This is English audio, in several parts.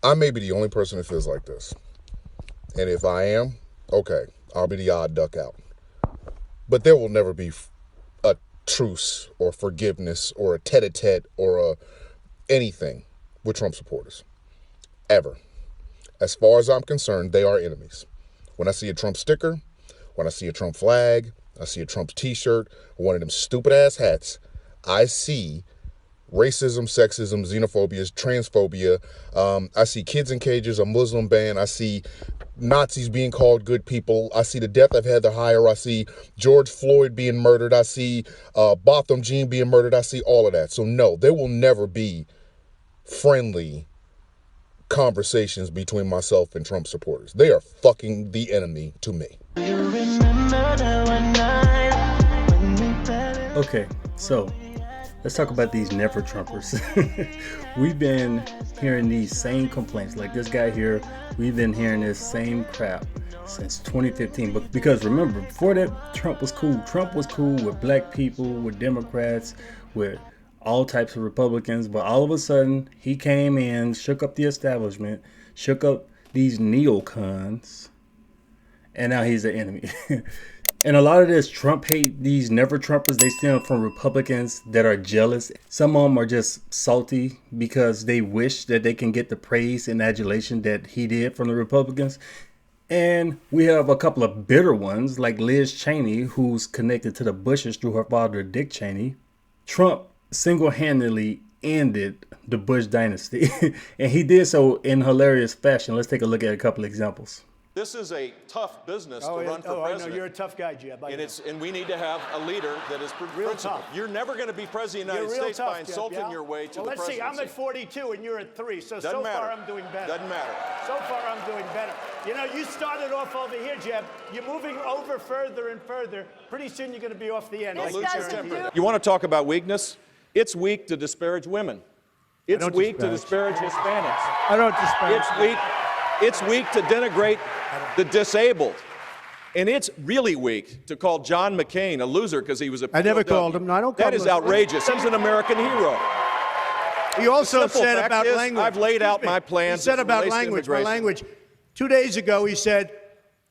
I may be the only person that feels like this. And if I am, okay, I'll be the odd duck out. But there will never be a truce or forgiveness or a tete-a-tete or anything with Trump supporters. Ever. As far as I'm concerned, they are enemies. When I see a Trump sticker, when I see a Trump flag, I see a Trump t-shirt, one of them stupid-ass hats, I see racism, sexism, xenophobia, transphobia. I see kids in cages, a Muslim ban. I see Nazis being called good people. I see the death of Heather Heyer. I see George Floyd being murdered. I see Botham Jean being murdered. I see all of that. So no, there will never be friendly conversations between myself and Trump supporters. They are fucking the enemy to me. Okay, so let's talk about these never Trumpers. We've been hearing these same complaints. Like this guy here, we've been hearing this same crap since 2015. But because remember, before that, Trump was cool. Trump was cool with black people, with Democrats, with all types of Republicans. But all of a sudden, he came in, shook up the establishment, shook up these neocons, and now he's the enemy. And a lot of this Trump hate, these never Trumpers, they stem from Republicans that are jealous. Some of them are just salty because they wish that they can get the praise and adulation that he did from the Republicans. And we have a couple of bitter ones like Liz Cheney, who's connected to the Bushes through her father, Dick Cheney. Trump single-handedly ended the Bush dynasty. And he did so in hilarious fashion. Let's take a look at a couple examples. This is a tough business to run for president. I know you're a tough guy, Jeb. And we need to have a leader that is real principled. tough. You're never going to be president of the United States by insulting your way to the presidency. Let's see. I'm at 42 and you're at 3. So far I'm doing better. Doesn't matter. So far I'm doing better. You know, you started off over here, Jeb. You're moving over further and further. Pretty soon you're going to be off the end. You want to talk about weakness? It's weak to disparage women. It's weak to disparage Hispanics. I don't disparage. It's weak to denigrate the disabled. And it's really weak to call John McCain a loser because he was a POW. I never called him. No, I don't call him. That is outrageous. He's an American hero. He also said about language. I've laid out my plans. He said about language. 2 days ago, he said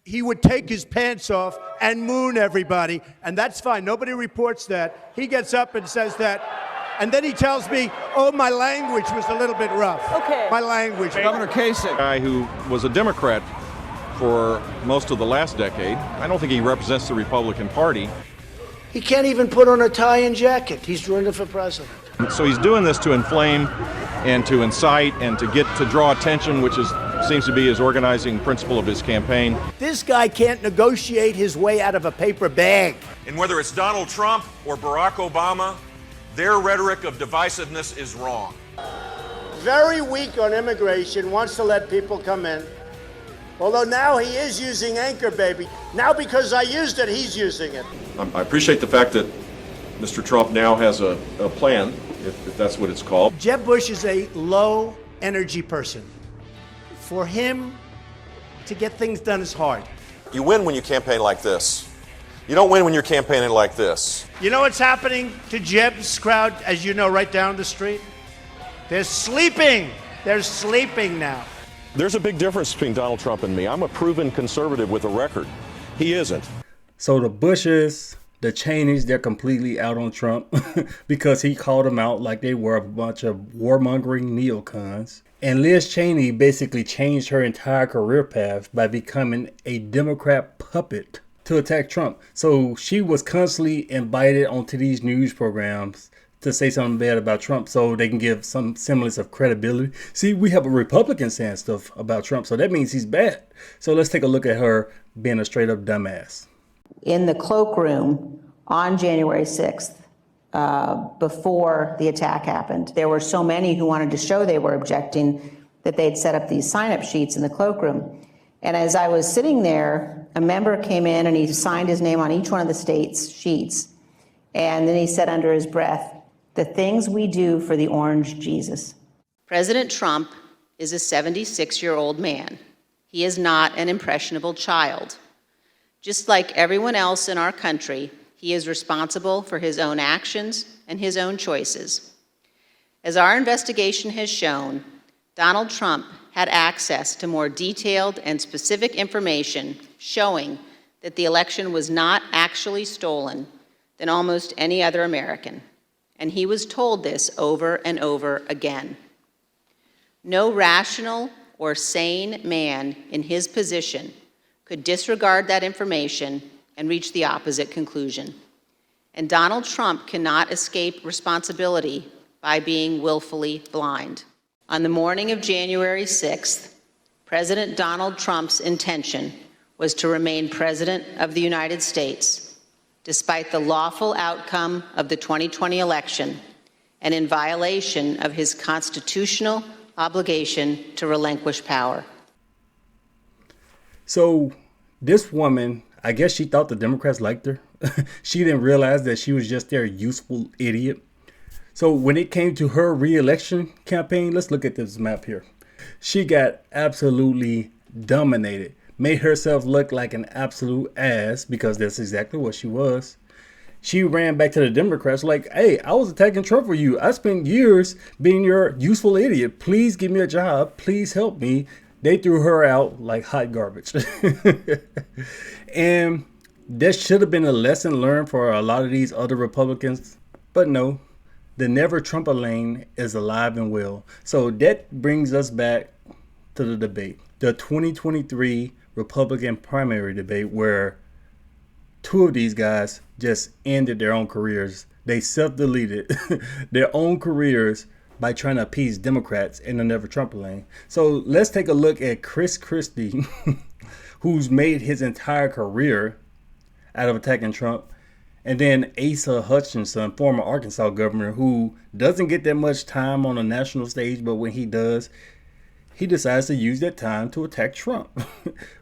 he would take his pants off and moon everybody. And that's fine. Nobody reports that. He gets up and says that. And then he tells me, oh, my language was a little bit rough. Okay. My language. Governor Kasich, a guy who was a Democrat for most of the last decade. I don't think he represents the Republican Party. He can't even put on a tie and jacket. He's running for president. So he's doing this to inflame and to incite and to draw attention, which seems to be his organizing principle of his campaign. This guy can't negotiate his way out of a paper bag. And whether it's Donald Trump or Barack Obama, their rhetoric of divisiveness is wrong. Very weak on immigration, wants to let people come in. Although now he is using Anchor Baby. Now because I used it, he's using it. I appreciate the fact that Mr. Trump now has a plan, if that's what it's called. Jeb Bush is a low energy person. For him to get things done is hard. You win when you campaign like this. You don't win when you're campaigning like this. You know what's happening to Jeb's crowd, as you know, right down the street? They're sleeping. They're sleeping now. There's a big difference between Donald Trump and me. I'm a proven conservative with a record. He isn't. So the Bushes, the Cheneys, they're completely out on Trump because he called them out like they were a bunch of warmongering neocons. And Liz Cheney basically changed her entire career path by becoming a Democrat puppet to attack Trump. So she was constantly invited onto these news programs to say something bad about Trump so they can give some semblance of credibility. See, we have a Republican saying stuff about Trump, so that means he's bad. So let's take a look at her being a straight up dumbass. In the cloakroom on January 6th, before the attack happened, there were so many who wanted to show they were objecting that they'd set up these sign-up sheets in the cloakroom. And as I was sitting there, a member came in and he signed his name on each one of the state's sheets. And then he said under his breath, "The things we do for the orange Jesus." President Trump is a 76-year-old man. He is not an impressionable child. Just like everyone else in our country, he is responsible for his own actions and his own choices. As our investigation has shown, Donald Trump had access to more detailed and specific information showing that the election was not actually stolen than almost any other American, and he was told this over and over again. No rational or sane man in his position could disregard that information and reach the opposite conclusion. And Donald Trump cannot escape responsibility by being willfully blind. On the morning of January 6th, President Donald Trump's intention was to remain President of the United States, despite the lawful outcome of the 2020 election and in violation of his constitutional obligation to relinquish power. So this woman, I guess she thought the Democrats liked her. She didn't realize that she was just their useful idiot. So when it came to her re-election campaign, let's look at this map here. She got absolutely dominated, made herself look like an absolute ass, because that's exactly what she was. She ran back to the Democrats like, hey, I was attacking Trump for you. I spent years being your useful idiot. Please give me a job. Please help me. They threw her out like hot garbage. And that should have been a lesson learned for a lot of these other Republicans. But no, the never Trumper lane is alive and well. So that brings us back to the debate. The 2023 Republican primary debate, where two of these guys just ended their own careers. They self-deleted their own careers by trying to appease Democrats in the never Trumper lane. So let's take a look at Chris Christie, who's made his entire career out of attacking Trump. And then Asa Hutchinson, former Arkansas governor, who doesn't get that much time on a national stage, but when he does, he decides to use that time to attack Trump.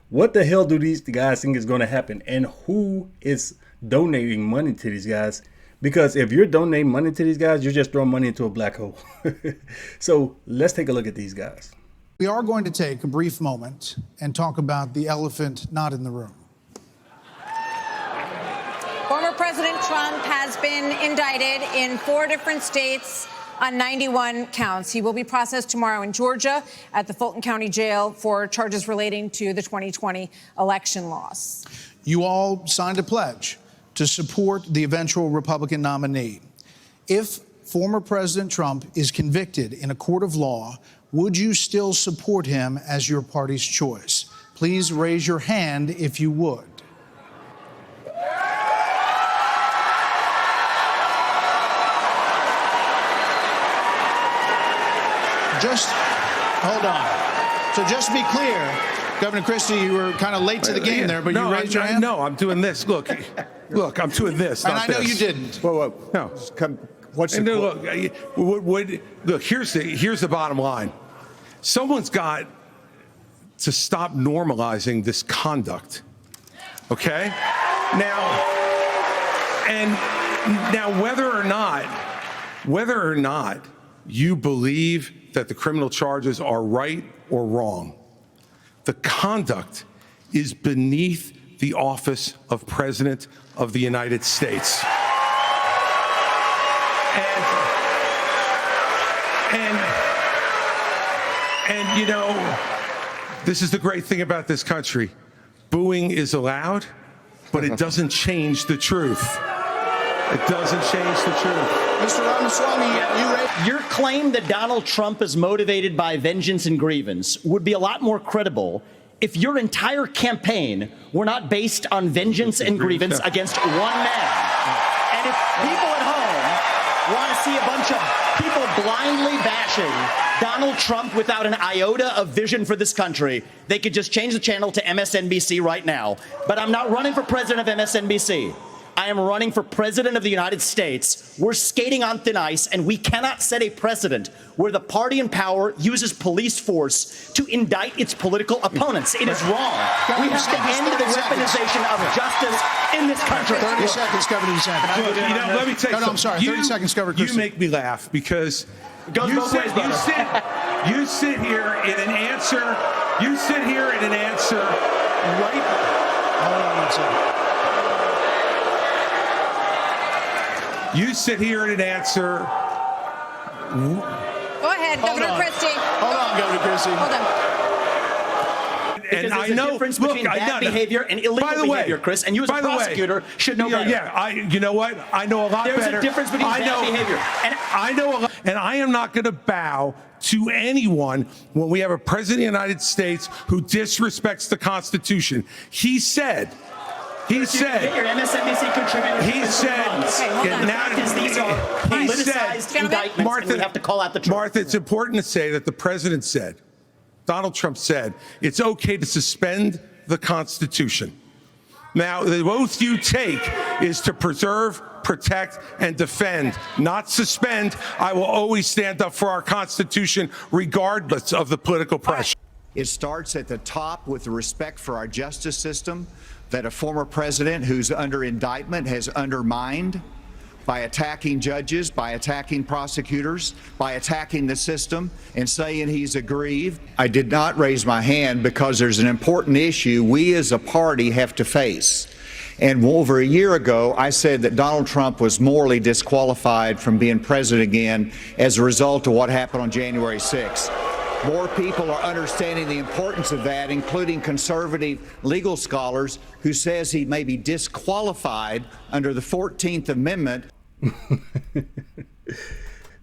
What the hell do these guys think is going to happen? And who is donating money to these guys? Because if you're donating money to these guys, you're just throwing money into a black hole. So let's take a look at these guys. We are going to take a brief moment and talk about the elephant not in the room. Former President Trump has been indicted in 4 different states on 91 counts. He will be processed tomorrow in Georgia at the Fulton County Jail for charges relating to the 2020 election loss. You all signed a pledge to support the eventual Republican nominee. If former President Trump is convicted in a court of law, would you still support him as your party's choice? Please raise your hand if you would. Just hold on. So just to be clear, Governor Christie, you were kind of late to the game there, but you raised your hand? No, I'm doing this. Look, I'm doing this. And I know you didn't. Whoa. No. What's the Look, here's the bottom line. Someone's got to stop normalizing this conduct. Okay? Now, whether or not you believe that the criminal charges are right or wrong, the conduct is beneath the office of President of the United States. And you know, this is the great thing about this country. Booing is allowed, but it doesn't change the truth. It doesn't change the truth. Mr. Ramaswamy, your claim that Donald Trump is motivated by vengeance and grievance would be a lot more credible if your entire campaign were not based on vengeance and grievance against one man. And if people at home want to see a bunch of people blindly bashing Donald Trump without an iota of vision for this country, they could just change the channel to MSNBC right now. But I'm not running for president of MSNBC. I am running for president of the United States. We're skating on thin ice, and we cannot set a precedent where the party in power uses police force to indict its political opponents. It is wrong. We have to end the weaponization of justice in this country. 30 seconds, Governor DeSantis. Look, let me take No, I'm sorry. 30 seconds, Governor Christie. You make me laugh because you sit here in an answer. You sit here in an answer right. Hold on one second. You sit here in an answer. Go ahead. ahead, Governor Christie. Hold on, Governor Christie. Hold on. Because And there's I know, a difference look, between bad I know, behavior and illegal by the way, behavior, Chris. And you as a by the way, prosecutor should know better. Yeah, you know what? I know a lot There's better. a difference between bad behavior. And I know a lot, and I am not going to bow to anyone when we have a president of the United States who disrespects the Constitution. He said. Get your MSNBC contributor. He said. Okay, hold on. These are politicized indictments, and we have to call out the truth. Martha, it's important to say that the president said, Donald Trump said, it's okay to suspend the Constitution. Now, the oath you take is to preserve, protect, and defend, not suspend. I will always stand up for our Constitution, regardless of the political pressure. It starts at the top with the respect for our justice system that a former president who's under indictment has undermined by attacking judges, by attacking prosecutors, by attacking the system, and saying he's aggrieved. I did not raise my hand because there's an important issue we as a party have to face. And over a year ago, I said that Donald Trump was morally disqualified from being president again as a result of what happened on January 6th. More people are understanding the importance of that, including conservative legal scholars who says he may be disqualified under the 14th Amendment.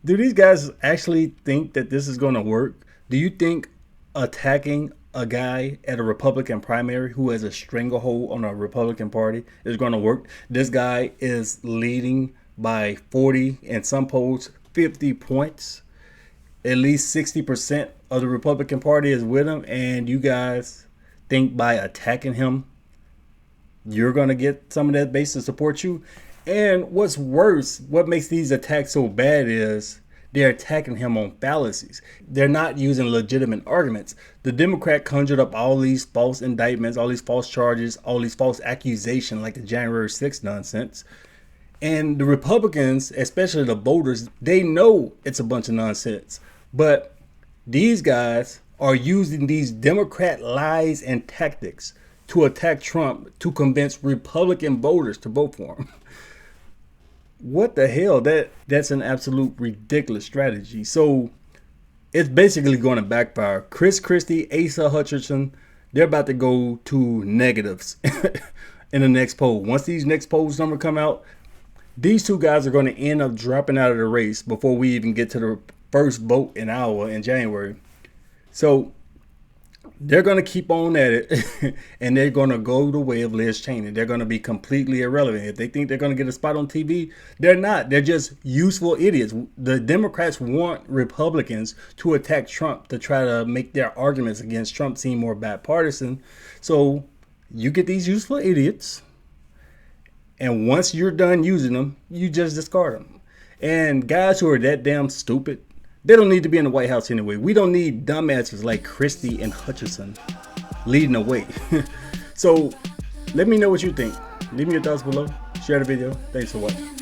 Do these guys actually think that this is going to work? Do you think attacking a guy at a Republican primary who has a stranglehold on a Republican Party is going to work? This guy is leading by 40 and some polls 50 points. At least 60% of the Republican Party is with him, and you guys think by attacking him you're going to get some of that base to support you? And what's worse, what makes these attacks so bad is they're attacking him on fallacies. They're not using legitimate arguments. The Democrat conjured up all these false indictments, all these false charges, all these false accusations like the January 6th nonsense. And the Republicans, especially the voters, they know it's a bunch of nonsense. But these guys are using these Democrat lies and tactics to attack Trump to convince Republican voters to vote for him. What the hell? That's an absolute ridiculous strategy. So it's basically going to backfire. Chris Christie, Asa Hutchinson, they're about to go to negatives in the next poll. Once these next polls numbers come out, these two guys are going to end up dropping out of the race before we even get to the first vote in Iowa in January. So they're going to keep on at it, and they're going to go the way of Liz Cheney. They're going to be completely irrelevant. If they think they're going to get a spot on TV, they're not. They're just useful idiots. The Democrats want Republicans to attack Trump to try to make their arguments against Trump seem more bipartisan. So you get these useful idiots, and once you're done using them, you just discard them. And guys who are that damn stupid, they don't need to be in the White House anyway. We don't need dumbasses like Christie and Hutchison leading the way. So let me know what you think. Leave me your thoughts below. Share the video. Thanks for watching.